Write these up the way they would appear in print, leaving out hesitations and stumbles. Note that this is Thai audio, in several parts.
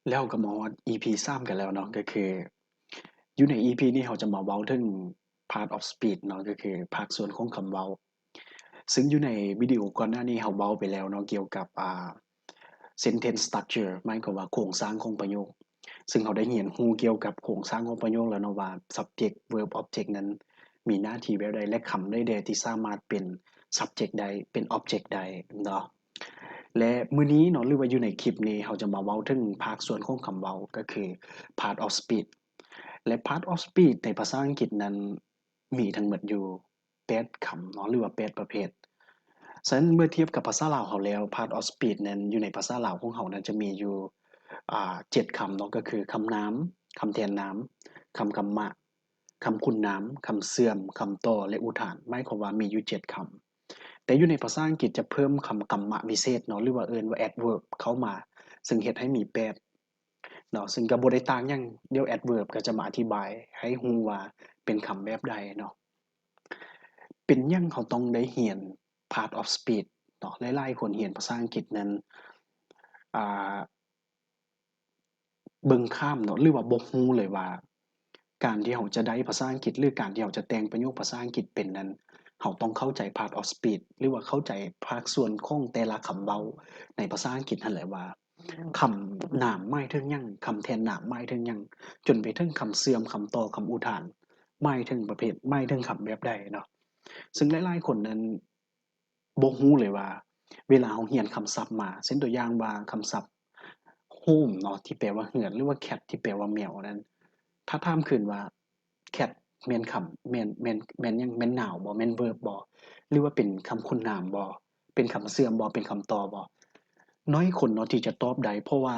แล้วก็มาฮอด EP 3กันแล้วเนาะก็คืออยู่ใน EP นี้เราจะมาเว้าถึง Part of Speech เนาะก็คือภาคส่วนของคำเว้าซึ่งอยู่ในวิดีโอก่อนหน้านี้เราเว้าไปแล้วเนาะเกี่ยวกับsentence structure หมายความว่าโครงสร้างของประโยคซึ่งเราได้เรียนรู้เกี่ยวกับโครงสร้างของประโยคแล้วเนาะว่า subject verb object นั้นมีหน้าที่แบบใดและคำใดๆที่สามารถเป็น subject ใดเป็น object ใดเนาะ และมื้อนี้เนาะหรือว่าอยู่ในคลิปนี้เราจะมาเว้าถึงภาคส่วนของคำเว้าก็คือ part of speech และ part of speech ในภาษาอังกฤษนั้นมีทั้งหมดอยู่8คำเนาะหรือว่า8ประเภทฉะนั้นเมื่อเทียบกับภาษาลาวเราแล้ว part of speech นั้นอยู่ในภาษาลาวของเรานั้นจะมีอยู่7คำเนาะก็คือคำนามคำแทนนามคำกรรมะคำคุณนามคำเสื่อมคำต่อและอุทานหมายความว่ามีอยู่7คำ แต่อยู่ในภาษาอังกฤษจะเพิ่มคำกรรมะวิเศษเนาะหรือว่าเอิ้นว่า adverb เข้ามาซึ่งเฮ็ดให้มีแปดเนาะซึ่งก็บ่ได้ต่างหยังเดี๋ยว adverb ก็จะมาอธิบายให้รู้ว่าเป็นคำแบบใดเนาะเป็นหยังเราต้องได้เรียน part of speech เนาะหลายๆคนเรียนภาษาอังกฤษนั้นอ่าเบิ่งข้ามเนาะหรือว่าบ่รู้เลยว่าการที่เราจะได้ภาษาอังกฤษหรือการที่เราจะแต่งประโยคภาษาอังกฤษเป็นนั้นเราต้องเข้าใจ part of speech หรือว่าเข้าใจภาคส่วนของแต่ละคำเว้าในภาษาอังกฤษนั่นแหละว่าคำนามหมายถึงหยังคำแทนนามหมายถึงหยังจนไปถึงคำเสื่อมคำต่อคำอุทานหมายถึงประเภทหมายถึงคำแบบใดเนาะซึ่งหลายๆคนนั้นบ่รู้เลยว่าเวลาเราเรียนคำศัพท์มาเช่นตัวอย่างว่าคำศัพท์ home เนาะที่แปลว่าเรือนหรือว่า cat ที่แปลว่าแมวนั้นถ้าถามขึ้นว่า cat แม่นคำแม่นหยังแม่น noun บ่แม่น verb บ่หรือว่าเป็นคำคุณนามบ่เป็นคำเสื่อมบ่เป็นคำต่อบ่น้อยคนเนาะที่จะตอบได้เพราะว่า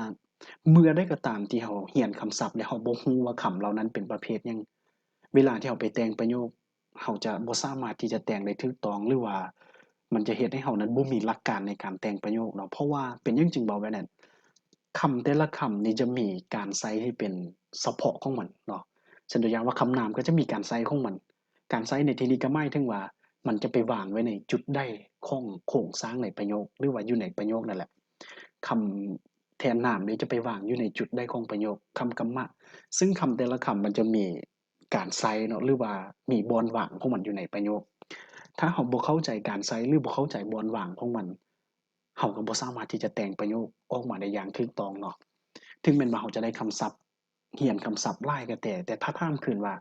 เมื่อใดก็ตามที่เราเรียนคำศัพท์แล้วเราบ่รู้ว่าคำเหล่านั้นเป็นประเภทหยังเวลาที่เราไปแต่งประโยคเราจะบ่สามารถที่จะแต่งได้ถูกต้องหรือว่ามันจะเฮ็ดให้เรานั้นบ่มีหลักการในการแต่งประโยคเนาะเพราะว่าเป็นหยังจึงเว้าแบบนั้น คำแต่ละคำนี่จะมีการใช้ที่เป็นเฉพาะของมันเนาะเช่นตัวอย่างว่าคำนามก็จะมีการใช้ของมันการใช้ในที่นี้ก็หมายถึงว่ามันจะไปวางไว้ในจุดใดของโครงสร้างในประโยคหรือว่าอยู่ในประโยคนั่นแหละคำแทนนามนี่จะไปวางอยู่ในจุดใดของประโยคคำกรรมะซึ่งคำแต่ละคำมันจะมีการใช้เนาะหรือว่ามีบอนว่างของมันอยู่ในประโยคถ้าเราบ่เข้าใจการใช้หรือบ่เข้าใจบอนว่างของมัน เราก็บ่สามารถที่จะแต่งประโยคออกมาได้อย่างถูกต้องเนาะถึงแม้ว่าเราจะได้คำศัพท์เรียนคำศัพท์หลายก็แต่ถ้าถามคืนว่า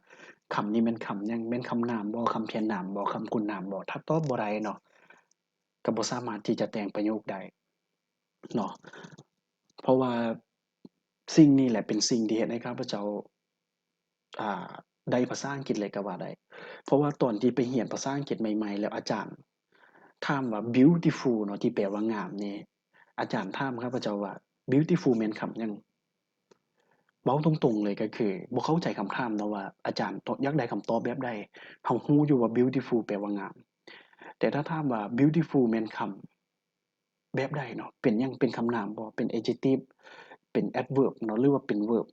คำนี้แม่นคำหยังแม่นคำนามบ่คำแทนนามบ่คำคุณนามบ่ถ้าตอบบ่ได้เนาะก็บ่สามารถที่จะแต่งประโยคได้เนาะเพราะว่าสิ่งนี้แหละเป็นสิ่งที่เฮ็ดให้ข้าพเจ้าอ่าได้ภาษาอังกฤษเลยก็ว่าได้เพราะว่าตอนที่ไปเรียนภาษาอังกฤษใหม่ๆแล้วอาจารย์ถามว่า beautiful เนาะที่แปลว่างามนี่ อาจารย์ถามข้าพเจ้าว่า beautiful แม่นคำหยังเว้าตรงๆเลยก็คือบ่เข้าใจคำถามเนาะว่าอาจารย์ตอยากได้คำตอบแบบใดเรารู้อยู่ว่า beautiful แปลว่างามแต่ถ้าถามว่า beautiful แม่นคำแบบใดเนาะเป็นหยังเป็นคำนามบ่เป็น adjective เป็น adverb เนาะหรือว่าเป็น verb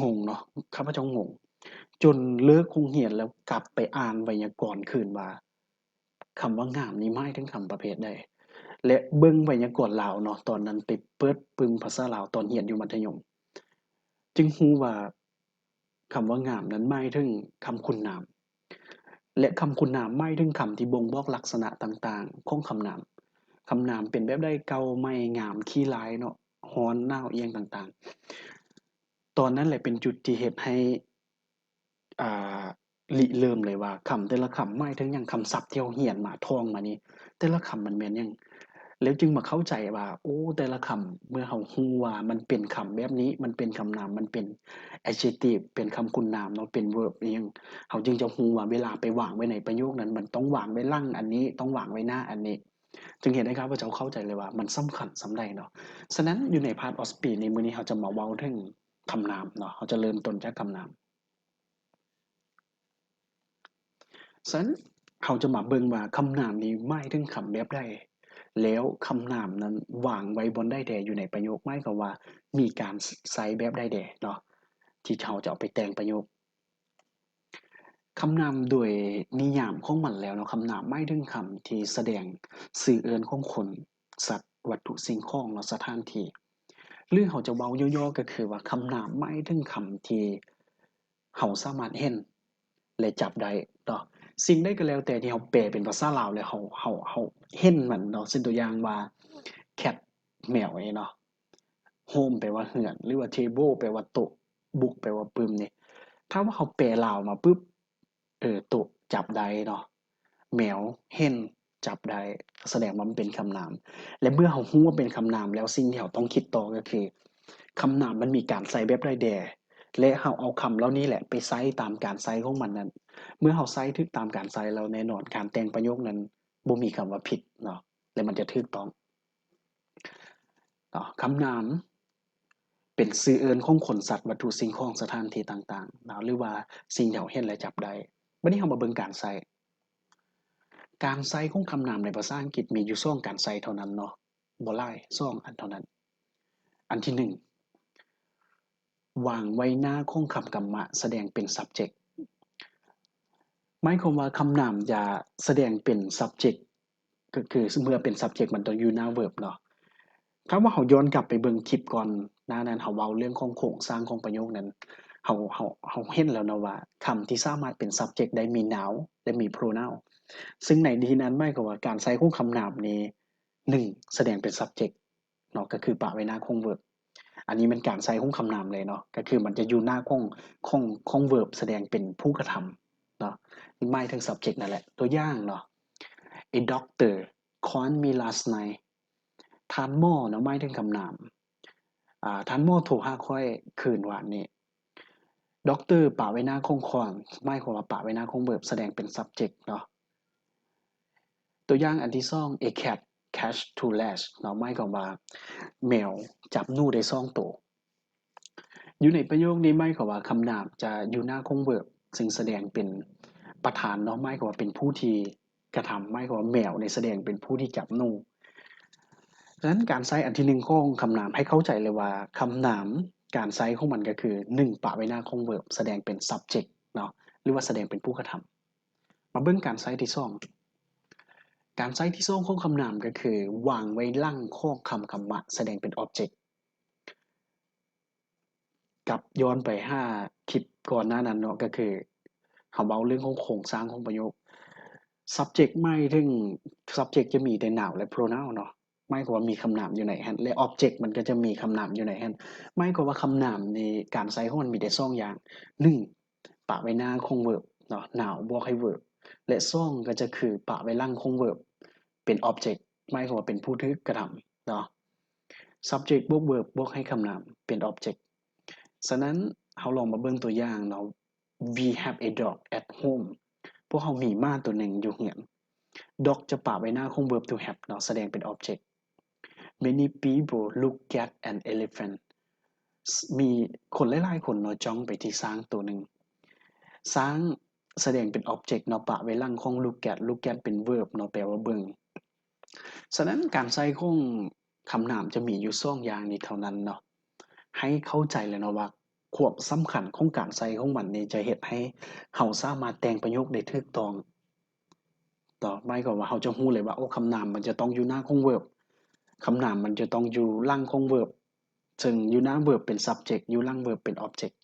งงเนาะข้าพเจ้างงจนเลิกโรงเรียนแล้วกลับไปอ่านไวยากรณ์คืนว่าคำว่างามนี่หมายถึงคำประเภทใดและเบิ่งไวยากรณ์ลาวเนาะตอนนั้นไปเปิดเบิ่งภาษาลาวตอนเรียนอยู่มัธยมจึงรู้ว่าคำว่างามนั้นหมายถึงคำคุณนามและคำคุณนามหมายถึงคำที่บ่งบอกลักษณะต่างๆของคำนามคำนามเป็นแบบใดเก่าใหม่งามขี้ร้ายเนาะร้อนอ้าวอิหยังต่างๆตอนนั้นแหละเป็นจุดที่เฮ็ดให้ อ่าริเริ่มเลยว่าคำแต่ละคำหมายถึงหยังคำศัพท์ที่เราเรียนมาท่องมานี่แต่ละคำมันแม่นหยังแล้วจึงมาเข้าใจว่าโอ้แต่ละคำเมื่อเรารู้ว่ามันเป็นคำแบบนี้มันเป็นคำนามมันเป็น adjective เป็นคำคุณนามเนาะเป็น verb อิหยังเราจึงจะรู้ว่าเวลาไปวางไว้ในประโยคนั้นมันต้องวางไว้หลังอันนี้ต้องวางไว้หน้าอันนี้จึงเห็นได้ครับว่าเราเข้าใจเลยว่ามันสำคัญส่ำใดเนาะฉะนั้นอยู่ใน Part of Speech ในมื้อนี้เราจะมาเว้าถึงคำนามเนาะเราจะเริ่มต้นจากคำนาม ฉะนั้นเราจะมาเบิ่งว่าคำนามนี้หมายถึงคำแบบใดแล้วคำนามนั้นวางไว้บนใดแด่อยู่ในประโยคหมายความว่ามีการใช้แบบใดแด่เนาะที่เราจะเอาไปแต่งประโยคคำนามโดยนิยามของมันแล้วเนาะคำนามหมายถึงคำที่แสดงสื่อเอิ้นของคนสัตว์วัตถุสิ่งของเนาะสถานที่ หรือเฮาจะเว้าย่อๆก็คือว่าคำนามหมายถึงคำที่เฮาสามารถเห็นและจับได้เนาะสิ่งใดก็แล้วแต่ที่เฮาแปลเป็นภาษาลาวแล้วเฮาเห็นมันเนาะเช่นตัวอย่างว่า cat แมวอย่างงี้เนาะ home แปลว่าเรือนหรือว่า table แปลว่าโต๊ะ book แปลว่าปึ้มนี่ถ้าว่าเขาแปลลาวมาปึ๊บโต๊ะจับได้เนาะแมว hen จับได้แสดงว่ามันเป็นคำนามและเมื่อเรารู้ว่าเป็นคำนามแล้วสิ่งที่เราต้องคิดต่อก็คือคำนามมันมีการใส่แบบใดแด่และเราเอาคำเหล่านี้แหละไปใช้ตามการใช้ของมันนั้นเมื่อเราใช้ถูกตามการใช้แล้วแน่นอนการแต่งประโยคนั้นบ่มีคำว่าผิดเนาะและมันจะถูกต้องเนาะคำนาม เป็นชื่อเอิ้นของคนสัตว์วัตถุสิ่งของสถานที่ต่างๆเนาะหรือว่าสิ่งที่เราเห็นและจับได้บัดนี้เรามาเบิ่งการใช้การใช้ของคำนามในภาษาอังกฤษมีอยู่2การใช้เท่านั้นเนาะบ่หลาย2อันเท่านั้นอันที่1วางไว้หน้าของคำกรรมะแสดงเป็น subject หมายความว่าคำนามจะแสดงเป็น subject ก็คือเมื่อเป็น subject มันต้องอยู่หน้า verb เนาะถ้าว่าเราย้อนกลับไปเบิ่งคลิปก่อนหน้านั้นเราเว้าเรื่องของโครงสร้างของประโยคนั้นเราเห็นแล้วเนาะว่าคำที่สามารถเป็น subject ได้มี noun และมี pronoun ซึ่งในที่นั้นหมายความว่าการใช้ของคำนามนี้1แสดงเป็น subject เนาะก็คือปะไว้หน้าของ verb อันนี้เป็นการใช้ของคำนามเลยเนาะก็คือมันจะอยู่หน้าของ verb แสดงเป็นผู้กระทำเนาะหมายถึง subject นั่นแหละตัวอย่างเนาะ A doctor called me last night ท่านหมอเนาะหมายถึงคำนามท่านหมอโทรหาข้อยคืนวานนี้ด็อกเตอร์ปะไว้หน้าของ หมายความว่าปะไว้หน้าของ verb แสดงเป็น subject เนาะตัวอย่างอันที่2 A cat catch two rats เนาะหมายความว่าแมวจับหนูได้2ตัวอยู่ในประโยคนี้หมายความว่าคำนามจะอยู่หน้าของ verb ซึ่งแสดงเป็นประธานเนาะหมายความว่าเป็นผู้ที่กระทำหมายความว่าแมวนี่แสดงเป็นผู้ที่จับหนูฉะนั้นการใช้อันที่1ของคำนามให้เข้าใจเลยว่าคำนามการใช้ของมันก็คือ1ปะไว้หน้าของ verb แสดงเป็น subject เนาะหรือว่าแสดงเป็นผู้กระทำมาเบิ่งการใช้ที่2การใช้ที่2ของคำนามก็คือวางไว้หลังของคำมะแสดงเป็น object กลับย้อนไปคลิปก่อนหน้านั้นเนาะก็คือเราเว้าเรื่องของโครงสร้างของประโยค subject หมายถึง subject จะมีแต่ noun และ pronoun เนาะหมายความว่ามีคำนามอยู่ในหั้นและ object มันก็จะมีคำนามอยู่ในหั้นหมายความว่าคำนามในการใช้ของมันมีแต่2อย่าง1ปะไว้หน้าของ verb เนาะ noun บวกให้ verb และ2ก็จะคือปะไว้หลังของ verb เป็น object หมายความว่าเป็นผู้ถูกกระทำเนาะ subject บวก verb บวกให้คำนามเป็น object ฉะนั้นเราลองมาเบิ่งตัวอย่างเนาะ We have a dog at home พวกเรามีหมาตัวหนึ่งอยู่เรือน dog จะปะไว้หน้าของ verb to have เนาะแสดงเป็น object Many people look at an elephant มีคนหลายๆคนเนาะจ้องไปที่ช้างตัวหนึ่งช้างแสดงเป็น object เนาะปะไว้หลังของ look at เป็น verb เนาะแปลว่าเบิ่งฉะนั้นการใช้ของคำนามจะมีอยู่2อย่างนี้เท่านั้นเนาะให้เข้าใจเลยเนาะว่าความสำคัญของการใช้ของมันนี่จะเฮ็ดให้เราสามารถแต่งประโยคได้ถูกต้องหมายความว่าเราจะรู้เลยว่าโอ้คำนามมันจะต้องอยู่หน้าของ verb คำนามมันจะต้องอยู่หลังของ verb ซึ่งอยู่หน้า verb เป็น subject อยู่หลัง verb เป็น object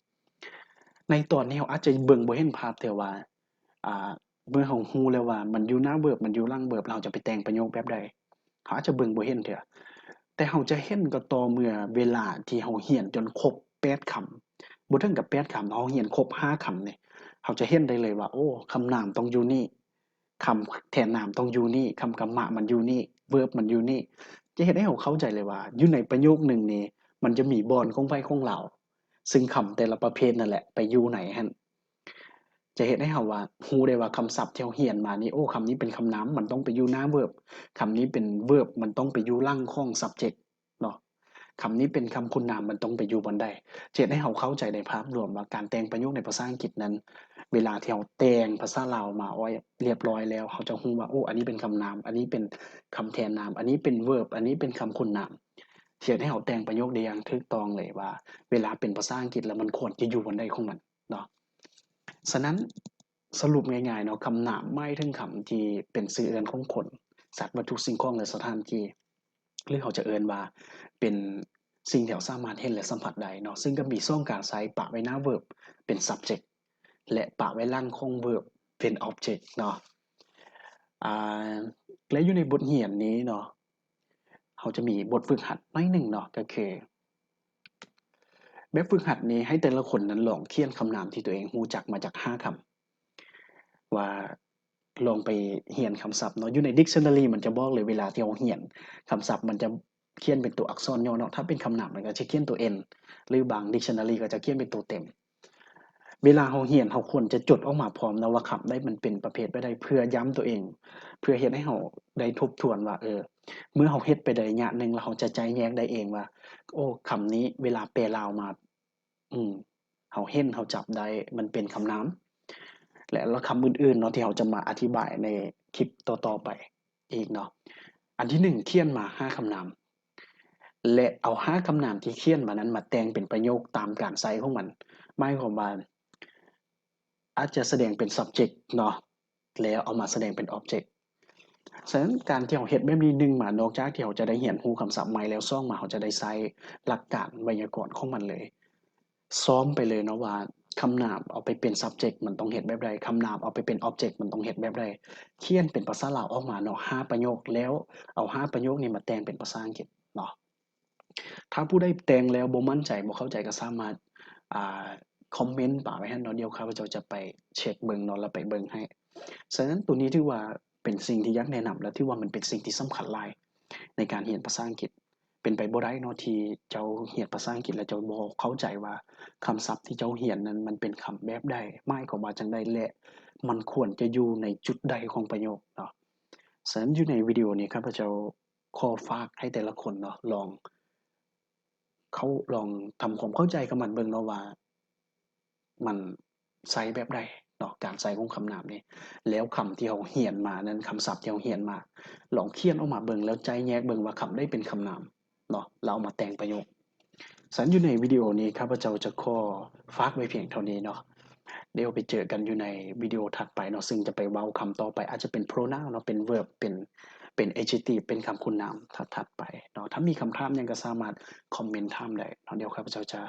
ในตอนนี้เราอาจจะเบิ่งบ่เห็นภาพแต่ว่าอ่าเมื่อเรารู้แล้วว่ามันอยู่หน้า verb มันอยู่หลัง verb เราจะไปแต่งประโยคแบบใดเราอาจจะเบิ่งบ่เห็นเทื่อแต่เราจะเห็นก็ต่อเมื่อเวลาที่เราเรียนจนครบ8คำบ่ถึงกับ8คำเราเรียนครบ5คำนี่เราจะเห็นได้เลยว่าโอ้คำนามต้องอยู่นี่คำแทนนามต้องอยู่นี่คำกรรมะมันอยู่นี่ verb มันอยู่นี่จะเฮ็ดให้เราเข้าใจเลยว่าอยู่ในประโยคหนึ่งนี่มันจะมีบอนของไผของเราซึ่งคำแต่ละประเภทนั่นแหละไปอยู่ไหนหั้นจะเฮ็ดให้เราว่ารู้ได้ว่าคำศัพท์ที่เราเรียนมานี่โอ้คำนี้เป็นคำนามมันต้องไปอยู่หน้า verb คำนี้เป็น verb มันต้องไปอยู่หลังของ subject เนาะคำนี้เป็นคำคุณนามมันต้องไปอยู่บอนใดจะเฮ็ดให้เราเข้าใจในภาพรวมว่าการแต่งประโยคในภาษาอังกฤษนั้นเวลาที่เราแต่งภาษาลาวมาไว้เรียบร้อยแล้วเราจะรู้ว่าโอ้อันนี้เป็นคำนามอันนี้เป็นคำแทนนามอันนี้เป็น verb อันนี้เป็นคำคุณนามเฮ็ดให้เราแต่งประโยคได้อย่างถูกต้องเลยว่าเวลาเป็นภาษาอังกฤษแล้วมันควรจะอยู่บอนใดของมันเนาะฉะนั้นสรุปง่ายๆเนาะคำนามหมายถึงคำที่เป็นชื่อเอิ้นของคนสัตว์วัตถุสิ่งของและสถานที่หรือเขาจะเอิ้นว่าเป็น สิ่งที่เราสามารถเห็นและสัมผัสได้เนาะซึ่งก็มี2การใช้ปะไว้หน้า verb เป็น subject และปะไว้หลังของ verb เป็น object เนาะอ่าและอยู่ในบทเรียนนี้เนาะเราจะมีบทฝึกหัดน้อยหนึ่งเนาะก็คือแบบฝึกหัดนี้ให้แต่ละคนนั้นลองเขียนคำนามที่ตัวเองรู้จักมาจาก5คำว่าลองไปเรียนคำศัพท์เนาะอยู่ใน dictionary มันจะบอกเลยเวลาที่เราเรียนคำศัพท์มันจะเขียนเป็นตัวอักษรย่อเนาะถ้าเป็นคำนามมันก็จะเขียนตัว N หรือบาง dictionary ก็จะเขียนเป็นตัวเต็มเวลาเราเรียนเราควรจะจดออกมาพร้อมนะว่าคำใดมันเป็นประเภทใดเพื่อย้ำตัวเองเพื่อเฮ็ดให้เราได้ทบทวนว่าเมื่อเราเฮ็ดไปได้ระยะหนึ่งแล้วเราจะใจแยกได้เองว่าโอ้คำนี้เวลาแปลลาวมาอืมเราเห็นเราจับได้มันเป็นคำนามและคำอื่นๆเนาะที่เราจะมาอธิบายในคลิปต่อๆไปอีกเนาะอันที่1เขียนมา5คำนามและเอา5คำนามที่เขียนมานั้นมาแต่งเป็นประโยคตามการใช้ของมันหมายความว่าอาจจะแสดงเป็น subject เนาะแล้วเอามาแสดงเป็น object ฉะนั้นการที่เราเฮ็ดแบบนี้1มานอกจากที่เราจะได้เรียนรู้คำศัพท์ใหม่แล้ว2มาเราจะได้ใช้หลักการไวยากรณ์ของมันเลยซ้อมไปเลยเนาะว่าคำนามเอาไปเป็น subject มันต้องเฮ็ดแบบใดคำนามเอาไปเป็น object มันต้องเฮ็ดแบบใดเขียนเป็นภาษาลาวออกมาเนาะ5ประโยคแล้วเอา5ประโยคนี้มาแต่งเป็นภาษาอังกฤษเนาะถ้าผู้ใดแต่งแล้วบ่มั่นใจบ่เข้าใจก็สามารถอ่าคอมเมนต์ป่าไว้ให้เนาะเดี๋ยวข้าพเจ้าจะไปเช็กเบิ่งเนาะแล้วไปเบิ่งให้ฉะนั้นตัวนี้ถือว่าเป็นสิ่งที่อยากแนะนำและถือว่ามันเป็นสิ่งที่สำคัญหลายในการเรียนภาษาอังกฤษเป็นไปบ่ได้เนาะที่เจ้าเรียนภาษาอังกฤษแล้วเจ้าบ่เข้าใจว่าคำศัพท์ที่เจ้าเรียนนั้นมันเป็นคำแบบใดหมายความว่าจั่งใดและมันควรจะอยู่ในจุดใดของประโยคเนาะฉะนั้นอยู่ในวิดีโอนี้ข้าพเจ้าขอฝากให้แต่ละคนเนาะลองทำความเข้าใจกับมันเบิ่งเนาะว่ามันใช้แบบใดเนาะการใช้ของคำนามนี้แล้วคำที่เราเรียนมานั้นคำศัพท์ที่เราเรียนมาลองเขียนออกมาเบิ่งแล้วใจแยกเบิ่งว่าคำใดเป็นคำนามเนาะแล้วเอามาแต่งประโยคฉะนั้นอยู่ในวิดีโอนี้ข้าพเจ้าจะขอฝากไว้เพียงเท่านี้เนาะเดี๋ยวไปเจอกันอยู่ในวิดีโอถัดไปเนาะซึ่งจะไปเว้าคำต่อไปอาจจะเป็น pronoun เนาะเป็น verb เป็น adjective เป็นคำคุณนามถัดๆไปเนาะถ้ามีคำถามหยังก็สามารถคอมเมนต์ถามได้เนาะเดี๋ยวข้าพเจ้าจะ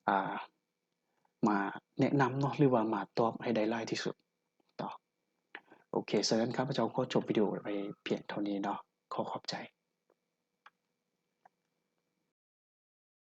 อ่ามาแนะนำเนาะหรือว่ามาตอบให้ได้หลายที่สุดเนาะโอเคฉะนั้นข้าพเจ้าขอจบวิดีโอไปเพียงเท่านี้เนาะขอขอบใจ